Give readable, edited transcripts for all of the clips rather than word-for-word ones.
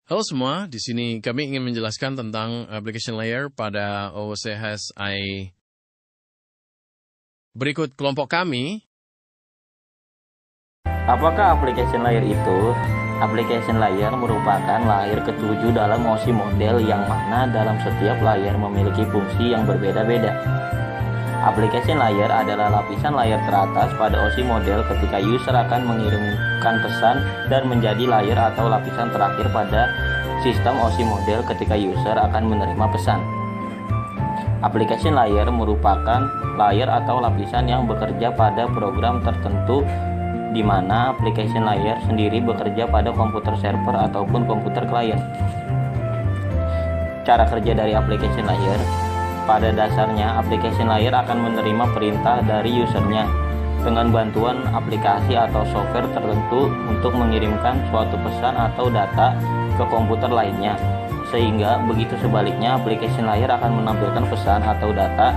Halo semua, di sini kami ingin menjelaskan tentang application layer pada OCSI. Berikut kelompok kami. Apakah application layer itu? Application layer merupakan layer ketujuh dalam OSI model yang mana dalam setiap layer memiliki fungsi yang berbeda-beda. Application layer adalah lapisan layer teratas pada OSI model ketika user akan mengirimkan pesan dan menjadi layer atau lapisan terakhir pada sistem OSI model ketika user akan menerima pesan. Application layer merupakan layer atau lapisan yang bekerja pada program tertentu di mana application layer sendiri bekerja pada komputer server ataupun komputer klien. Cara kerja dari application layer. Pada dasarnya, application layer akan menerima perintah dari usernya dengan bantuan aplikasi atau software tertentu untuk mengirimkan suatu pesan atau data ke komputer lainnya. Sehingga begitu sebaliknya, application layer akan menampilkan pesan atau data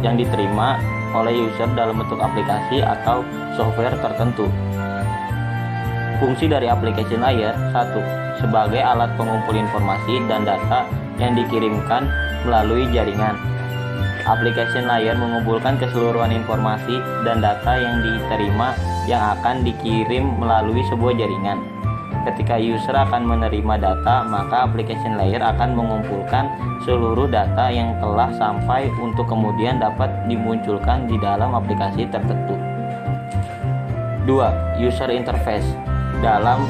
yang diterima oleh user dalam bentuk aplikasi atau software tertentu. Fungsi dari application layer 1. Sebagai alat pengumpul informasi dan data yang dikirimkan melalui jaringan. Application layer mengumpulkan keseluruhan informasi dan data yang diterima yang akan dikirim melalui sebuah jaringan. Ketika user akan menerima data, maka application layer akan mengumpulkan seluruh data yang telah sampai untuk kemudian dapat dimunculkan di dalam aplikasi tertentu. 2. User interface. Dalam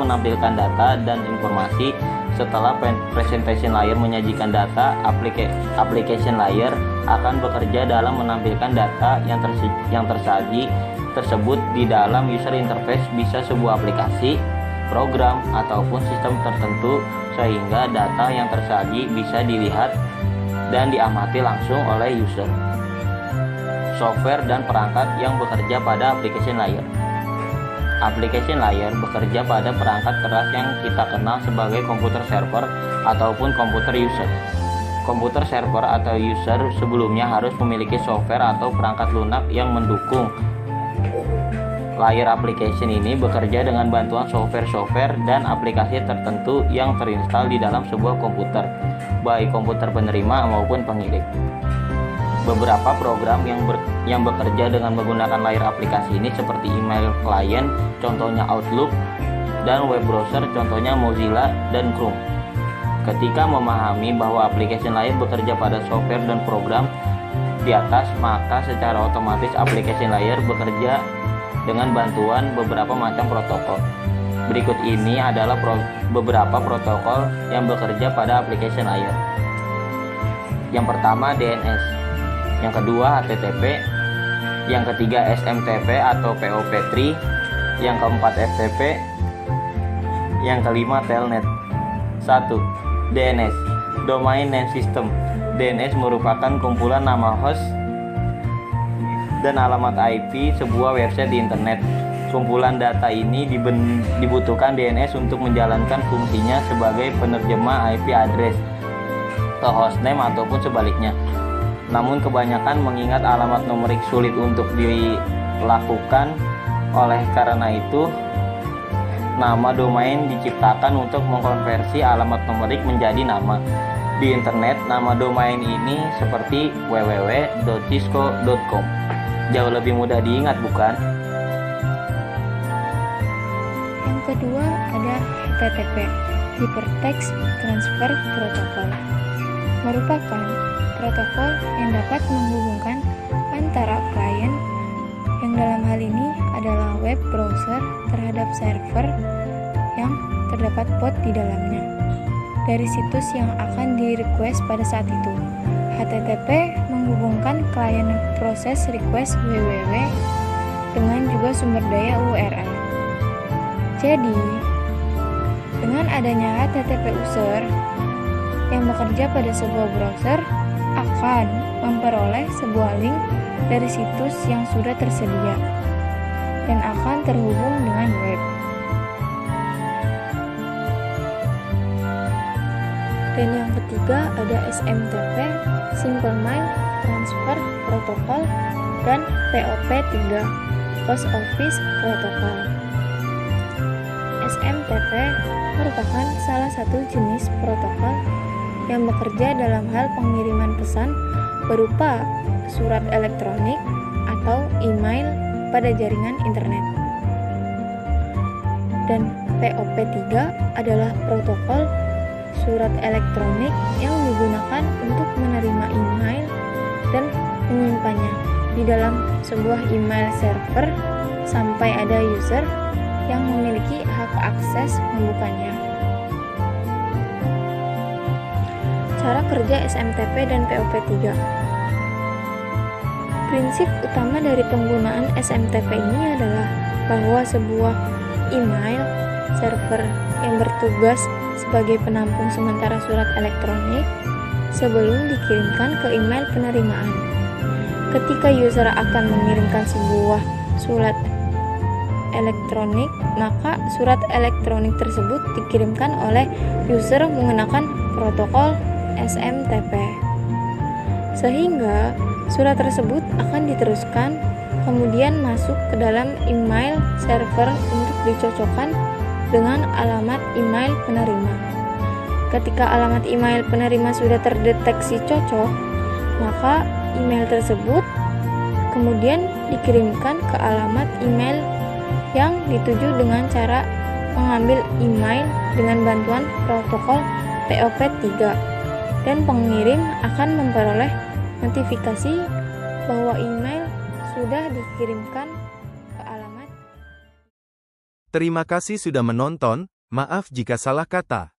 menampilkan data dan informasi setelah presentation layer menyajikan data, application layer akan bekerja dalam menampilkan data yang tersaji tersebut di dalam user interface, bisa sebuah aplikasi, program, ataupun sistem tertentu, sehingga data yang tersaji bisa dilihat dan diamati langsung oleh user. Software dan perangkat yang bekerja pada application layer. Application layer bekerja pada perangkat keras yang kita kenal sebagai komputer server ataupun komputer user. Komputer server atau user sebelumnya harus memiliki software atau perangkat lunak yang mendukung. Layer application ini bekerja dengan bantuan software dan aplikasi tertentu yang terinstal di dalam sebuah komputer, baik komputer penerima maupun pengirim. Beberapa program yang bekerja dengan menggunakan layer aplikasi ini seperti email client, contohnya Outlook, dan web browser, contohnya Mozilla dan Chrome. Ketika memahami bahwa application layer bekerja pada software dan program di atas, maka secara otomatis application layer bekerja dengan bantuan beberapa macam protokol. Berikut ini adalah beberapa protokol yang bekerja pada application layer. Yang pertama DNS, yang kedua HTTP, yang ketiga SMTP atau POP3, yang keempat FTP, yang kelima Telnet. 1. DNS, Domain Name System. DNS merupakan kumpulan nama host dan alamat IP sebuah website di internet. Kumpulan data ini dibutuhkan DNS untuk menjalankan fungsinya sebagai penerjemah IP address ke hostname ataupun sebaliknya. Namun kebanyakan mengingat alamat numerik sulit untuk dilakukan. Oleh karena itu, nama domain diciptakan untuk mengkonversi alamat numerik menjadi nama. Di internet, nama domain ini seperti www.cisco.com. Jauh lebih mudah diingat, bukan? Yang kedua ada HTTP, Hypertext Transfer Protocol. Merupakan protokol yang dapat menghubungkan antara klien, yang dalam hal ini adalah web browser, terhadap server yang terdapat port di dalamnya dari situs yang akan di-request pada saat itu. HTTP menghubungkan klien proses request www dengan juga sumber daya URL. Jadi, dengan adanya HTTP user yang bekerja pada sebuah browser akan memperoleh sebuah link dari situs yang sudah tersedia dan akan terhubung dengan web. Dan yang ketiga ada SMTP, Simple Mail Transfer Protocol, dan POP3, Post Office Protocol. SMTP merupakan salah satu jenis protokol yang bekerja dalam hal pengiriman pesan berupa surat elektronik atau email pada jaringan internet. Dan POP3 adalah protokol surat elektronik yang digunakan untuk menerima email dan menyimpannya di dalam sebuah email server sampai ada user yang memiliki hak akses membukanya. Cara kerja SMTP dan POP3. Prinsip utama dari penggunaan SMTP ini adalah bahwa sebuah email server yang bertugas sebagai penampung sementara surat elektronik sebelum dikirimkan ke email penerimaan. Ketika user akan mengirimkan sebuah surat elektronik, maka surat elektronik tersebut dikirimkan oleh user menggunakan protokol SMTP. Sehingga surat tersebut akan diteruskan kemudian masuk ke dalam email server untuk dicocokkan dengan alamat email penerima. Ketika alamat email penerima sudah terdeteksi cocok, maka email tersebut kemudian dikirimkan ke alamat email yang dituju dengan cara mengambil email dengan bantuan protokol POP3, dan pengirim akan memperoleh notifikasi bahwa email sudah dikirimkan ke alamat. Terima kasih sudah menonton, maaf jika salah kata.